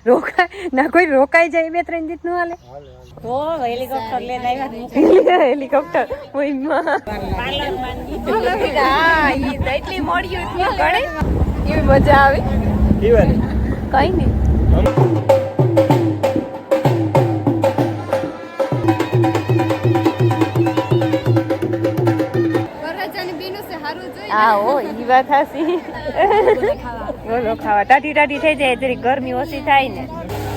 રોકાય ના કોઈ રોકાઈ જાય 2-3 દિવસ નું હાલે તો હેલિકોપ્ટર લઈને આવ્યા હેલિકોપ્ટર ઓઈમાં હા ઈ તો એટલી મોડી ઉઠી ગણે એવી મજા આવે ઈવાની કઈ નહીં હા ઓ ઈ વાત હાસી બોલો ખાવા ટાટી ટાટી થઈ જાય જરી ગરમી ઓછી થાય ને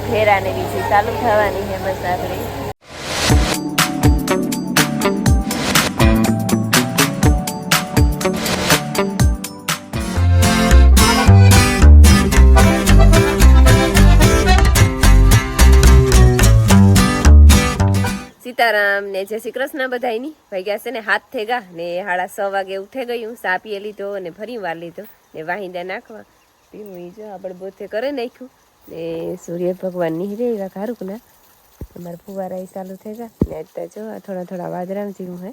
ફેરાને બીજી ચાલુ થવાની છે બસ આપણે સીતારામ ને જય શ્રી કૃષ્ણ બધાયની ભાગ્યા છે ને 7 થેગા ને 6:30 વાગે ઉઠે ગયું સા પીએ લીધો અને ફરી વાર લીધો ને વાહિંદા નાખવા પીવું જો આપણે બોથે કરે નાખ્યું ને સૂર્ય ભગવાન નીહરે એવા કારુકના અમારા ફુવારા ચાલુ થઈ ગયા ને અત્યારે જો થોડા થોડા વાદરામ જેવું હે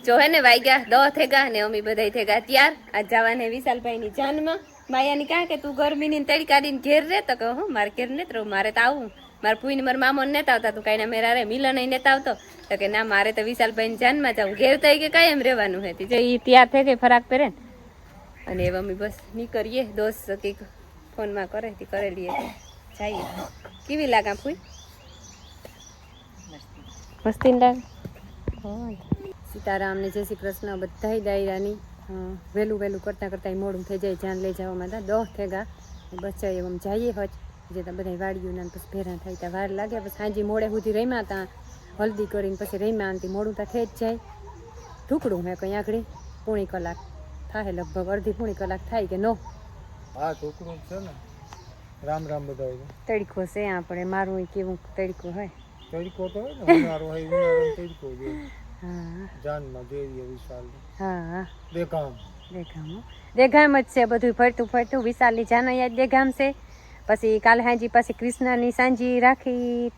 જો હે ને વાગ્યા 10 થેગા ને અમે બધા થેગા ત્યાર આજ જવાને વિશાલભાઈ ની જાનમાં માયાની કાં કે તું ગરમી ની તડી કાઢીને ઘેર રે તો કહું મારે ઘેર ને તો મારે તો આવું મારા ફૂઈને મારા મામો નેતા આવતા તું કાંઈ મેરા રે મિલન નહીં નેતા આવતો તો કે ના મારે તો વિશાલભાઈ ની જાનમાં જાઉં ઘેર થઈ કે કાંઈ એમ રહેવાનું હતી જે એ તૈયાર થઈ ગઈ ફરાક પહેરે ને અને એવા અમે બસ નીકળીએ દોસ્ત કંઈક ફોનમાં કરે તે કરેલીએ જઈએ કેવી લાગે ફૂઈ મસ્તી લાગે સીતારામ ને જય શ્રી કૃષ્ણ બધાય દાયરાની વહેલું વહેલું કરતાં કરતાં મોડું થઈ જાય જાન લઈ જવામાં હતા 10 થેગા બચ્ચા એમ જઈએ હજ જે ત્યાં બધા વાળ્યું ને પછી ભેરા થાય ત્યાં વાર લાગે પછી સાંજે મોડે સુધી રમ્યા ત્યાં હલ્દી કરીને પછી રમ્યા આનથી મોડું ત્યાં થઈ જ જાય ઢુકડું હે કંઈ આગળ પોણી કલાક થાય લગભગ અડધી પોણી કલાક થાય કે નો હા ઢુકડું છે ને રામ રામ બધા તડકો છે આપણે મારું કેવું તડકો હોય તડકો તો હોય ને ઉનાળો હોય ઉનાળો તડકો જોઈએ જાનમાં દેવીએ વિશાલ હા દેગામ દેગામ જ છે બધું ફરતું ફરતું વિશાલની જાનૈયા દેગામ છે પછી કાલે હાંજી પાછી કૃષ્ણની સાંજી રાખી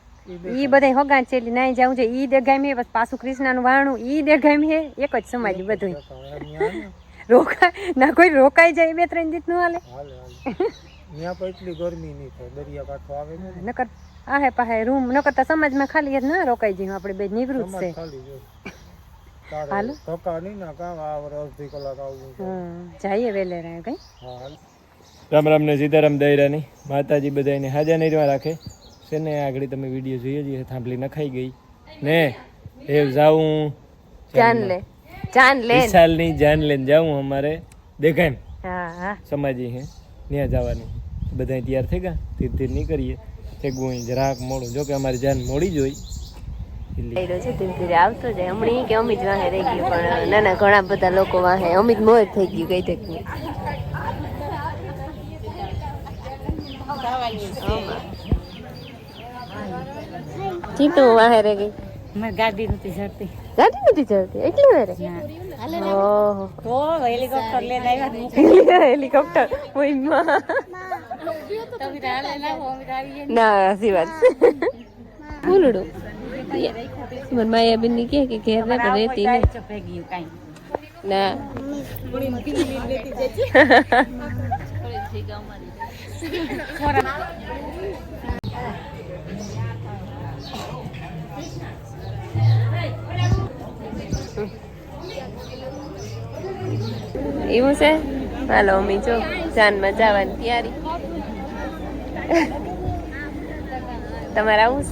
ઈ બધા હોગાન છે એટલે નાઈ જાવું છે ઈ દેગામ હે પછી પાછું કૃષ્ણનું વાણું ઈ દેગામ હે એક જ સમાજ બધું રોકાય ના કોઈ રોકાઈ જાય 2-3 દિવસ નું હાલે ત્યાં પણ એટલી ગરમી નહીં થાય દરિયા કાંઠો આવે ને નકર આહે પાહે રૂમ નકર તો સમાજમાં ખાલી ના રોકાઈ જઈએ આપણે બે નિવૃત્ત છે હાલો ધક્કા નહીં ના કામ આ અડધી કલાક આવું જઈએ વેલે રહે કઈ રામ રામ ને સીતારામ દાયરાની માતાજી બધાને હાજર નહીં રાખે છે ને આગળ તમે વિડીયો જોઈએ છીએ થાંભલી નખાઈ ગઈ ને એ જાઉં જાન લે વિશાલની જાન લઈને જાઉં અમારે દેખાય હા સમાજી હે ત્યાં જવાની બધા તૈયાર થઈ ગયા ધીરે ધીરે નીકળીએ થેગું જરાક મોડું જો કે અમારી જાન મોડી જ હોય આવતો જાય હમણાં કે અમિત વાહે રહી ગયું પણ નાના ઘણા બધા લોકો વાહે અમિત મોર થઈ ગયું કઈ થઈ જીતુ વાહે રહી ગઈ ગાડી નથી ચડતી એટલી વાર હેલિકોપ્ટર લઈને આવ્યા હેલિકોપ્ટર ના હસી વાત બોલુડું માયાબેન ની કે ઘેર ના રહેતી ના એવું છે હાલો અમી જો જાનમાં જવાની તૈયારી તમારે આવું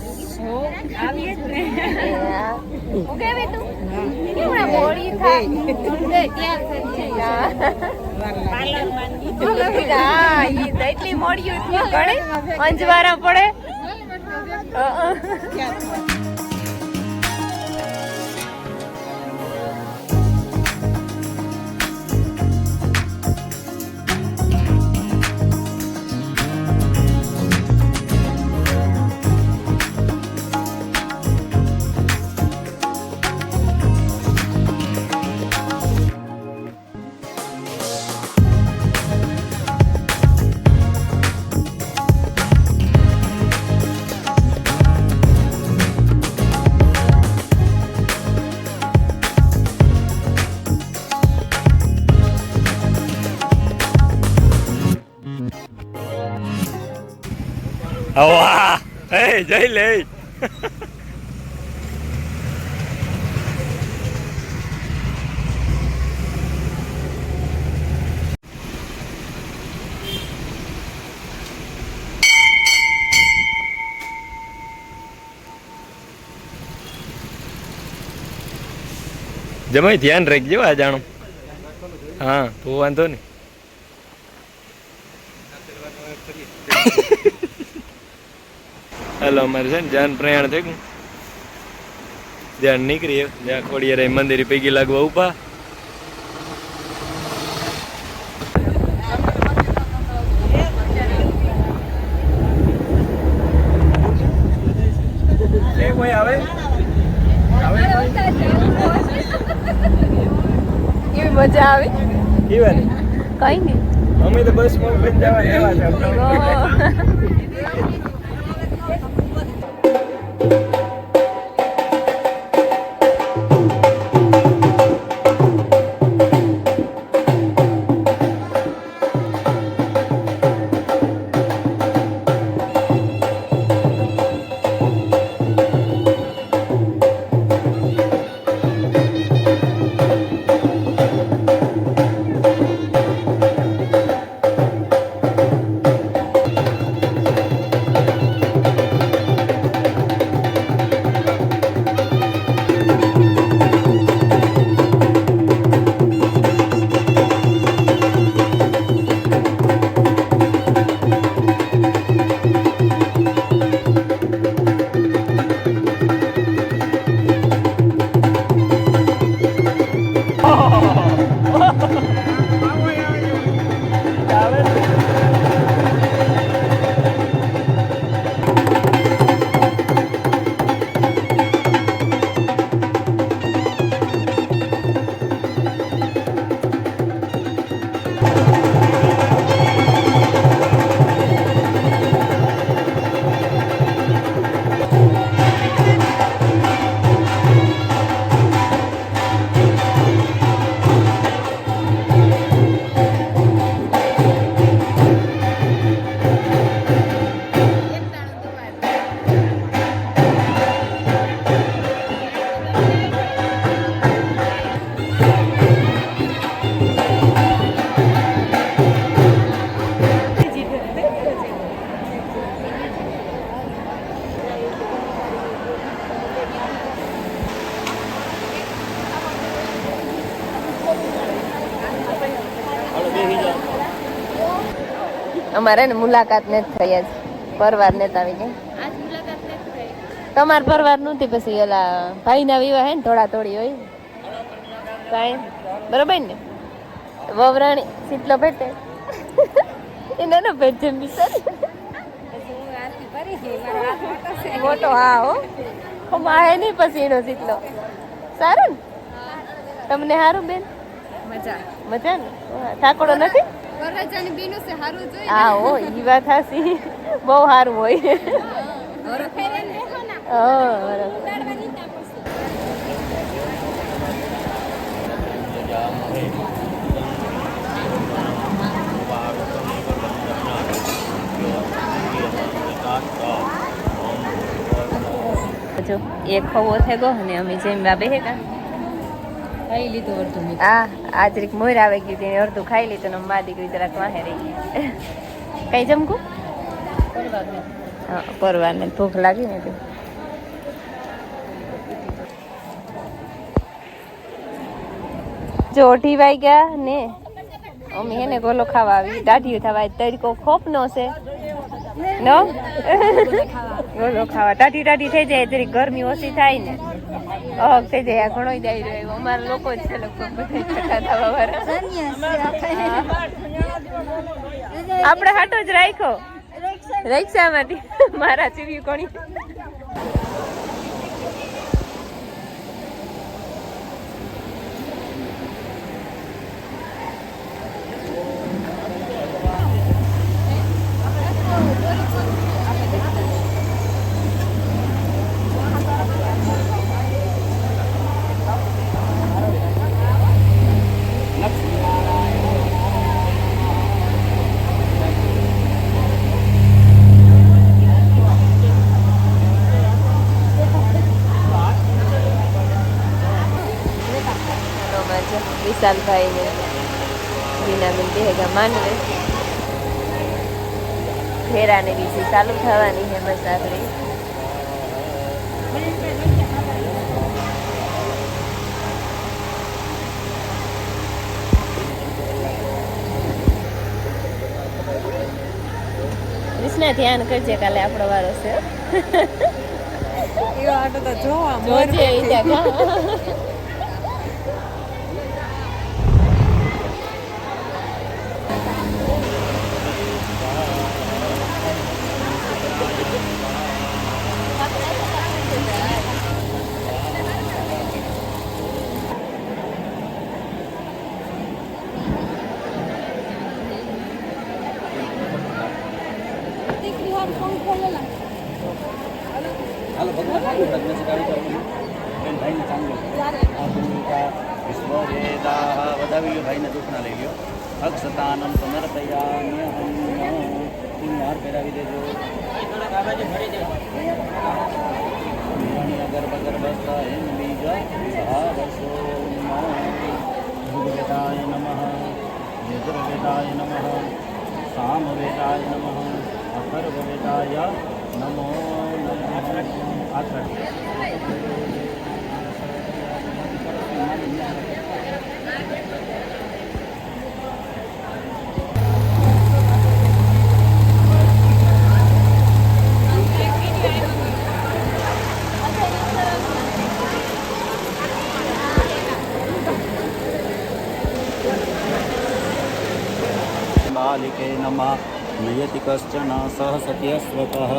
એટલી મોડી ગણે અંજવારા પડે વાહ હે જઈ લે જમાઈ ધ્યાન રાખજો આ જાણો હા તો વાંધો નહીં હાલો અમારે છે ને જાન પ્રયાણ થઈ ગયું ધ્યાન નીકળી જ્યાં ખોડિયાર મંદિર પૈકી લાગવા ઉભા કેવી મજા આવે કેવા ને કઈ નહીં અમે તો બસ માં બેન જવા એવા છે અમારે ને મુલાકાત ને થઈ આજ પરવાર ને આવી ગઈ તમાર પરવાર નહોતી પછી ઓલા ભાઈ ના વિવાહ હે ને થોડા થોડી હોય કાંઈ બરોબર ને વવરાણી સીટલો ભેટે એને ન ભેટ જેમ બિચાર મોટો હા હો માહે નહીં પછી એનો સીટલો સારું ને તમને સારું બેન મજા મજા ને ઠાકોડો નથી હા હો ઈ વાત હાસી બહુ સારું હોય જો એક ખવો થઈ ગયો અને અમે જેમ બેહે કા ખાઈ લીધું અડધું મીઠું. આ આજરીક મોર આવી ગયું તેને અડધું ખાઈ લીધું ને મા દીકરી જરાક વાહે રહી ગઈ. કઈ જમકું હા પરવાને ભૂખ લાગી ને તો જો 8 વાગ્યા ને અમે એને ગોલો ખાવા આવી દાઢીઓ થવા તડકો ખોપ નો છે નો ગોલો ખાવા ટાઢી થઈ જાય જરી ગરમી ઓછી થાય ને થઈ જાય ઘણો જાય રહ્યો અમારા લોકો જ છે લગભગ બધા છઠ્ઠા થવા વાળા આપણે હાટો જ રાખ્યો રિક્ષામાંથી મારા ચીવી કોણી વિશાલભાઈ ને બીનાબેન બેહેગા માનવે ફેરાને બીજી ચાલુ થવાની છે બસ આગળ કૃષ્ણ ધ્યાન કરજે કાલે આપણો વારો છે એવો આટો તો જોવા જોજે ઈ ત્યાં હાલો ભગવાન લગ્ન ગાડી કરવાની બેન ભાઈને ચાંગલો આ ભૂમિકા વિશ્વવેદા વધાવી લ્યો ભાઈને દુઃખ ના લઈ લ્યો અક્ષતાનમ સમર્પયામ્યહમ હાર પહેરાવી દેજો ગર્ભ ગર્ભસ્થ હિમ બીજ સહાવસો ભૂગવેદાય નમઃ યજુર્વેદાય નમઃ સામવેદાય નમઃ અથર્વવેદાય નમો बालिके नमः नियति कश्चन सह सत्यस्वतः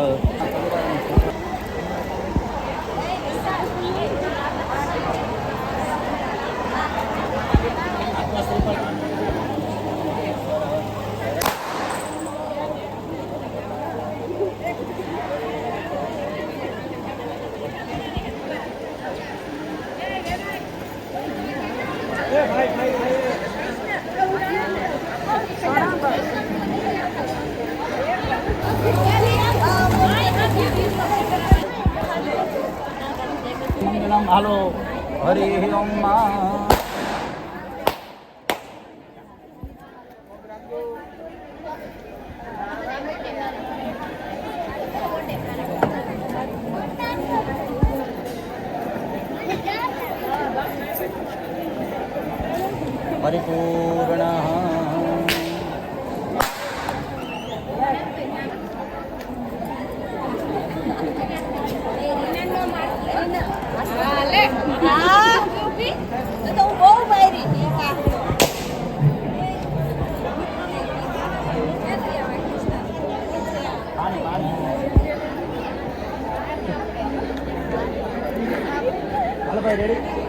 મંગલમ હાલો હરિ ઓમ માં પરિપૂર્ણ હાલો ભાઈ રેડી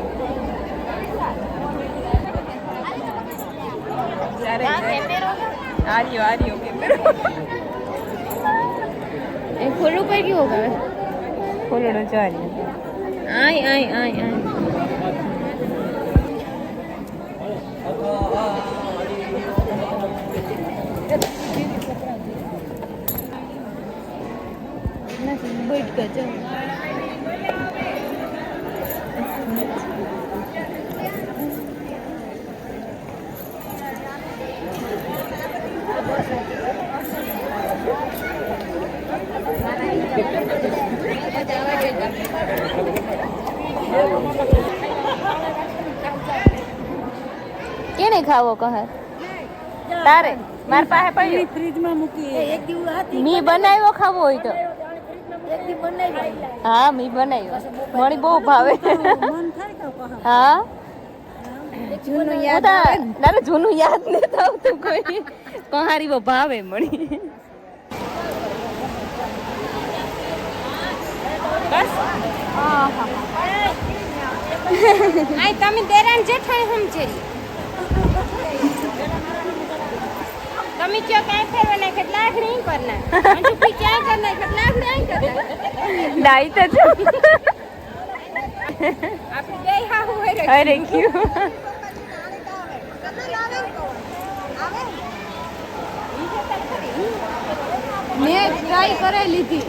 આર્યો એ ખોલું પડી ગયું હોગા ખોલડો ચાલી આય बैठ कर जाओ ખાવો કહે તારે માર પાસે પડ્યો ફ્રીજમાં મૂકી મી બનાવ્યો ખાવો હોય તો હા મી બનાવ્યો મળી બહુ ભાવે મન થાય તો કહો હા તારે જૂનું યાદ નથી આવતું કોઈ કહારી બહુ ભાવે મળી બસ આય તમે દેરાન જેઠાણી સમજેલી તમે ક્યાં કાંઈ ફેરવા નાખે લાગણી પર ના અંજુપી ક્યાં કર નાખે લાગણી આઈ કર ડાઈ તો જો આપણી બે હાહુ હે અરે ક્યુ મેં ટ્રાય કરી લીધી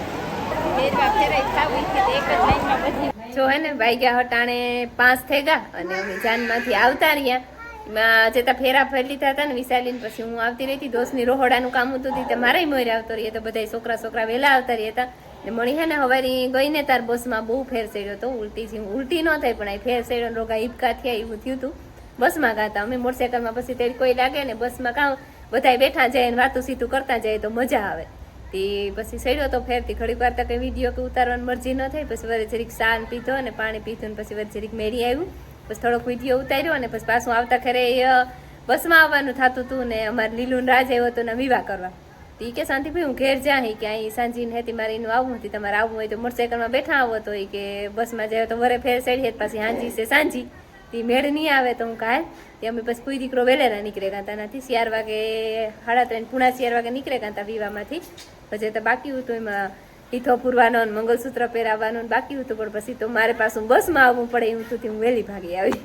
જો હે ને વાગ્યા હટાણે 5 થઈ ગયા અને અમે જાનમાંથી આવતા રહ્યા એમાં જેતા ફેરા ફેરી લીધા હતા ને વિશાલીને પછી હું આવતી રહી હતી દોસ્તની રોહડાનું કામ હતું તે મારે મોર આવતો રહી તો બધા છોકરા વહેલા આવતા રહ્યા હતા ને મળી હે ને હવારી ગઈ ને તાર બસમાં બહુ ફેર સેડ્યો હતો ઉલટી ન થાય પણ આ ફેર સેડ્યો રોગા હિપકા થયા એવું થયું હતું બસમાં ગાતા અમે મોટરસાઇકલમાં પછી તે કોઈ લાગે ને બસમાં કામ બધા બેઠા જાય ને વાતું સીતું કરતા જાય તો મજા આવે તે પછી સડ્યો તો ફેરથી ઘડીક વાર તક વિડીયો કે ઉતારવાની મરજી ન થઈ પછી વળી જરીક સાન પીધો અને પાણી પીધું ને પછી વળી જરીક મેળી આવ્યું પછી થોડોક વિડીયો ઉતાર્યો અને પછી પાછું આવતા ખરે બસમાં આવવાનું થતું હતું ને અમારે લીલું રાજ આવ્યો હતો ને વિવાહ કરવા તો એ કે શાંતિભાઈ હું ઘેર જાય કે અહીં સાંજીને હેતી મારે એનું આવવું હતી તમારે આવવું હોય તો મોટરસાઇકલમાં બેઠા આવો તો કે બસમાં જાય તો વરે ફેર સડી પાછી હાંજી છે સાંજી તે મેળ નહીં આવે તો હું કાલ તે અમે પછી કોઈ દીકરો વહેલેરા નીકળે ગાતા નથી 4 વાગે 3:30 પૂણા 4 વાગે નીકળે ગાતા વિવાહમાંથી પછી તો બાકી હતું એમાં ટીથો પૂરવાનો મંગલસૂત્ર પહેરાવવાનું બાકી હતું પણ પછી તો મારે પાછું બસમાં આવવું પડે એવું હતું હું વહેલી ભાગી આવી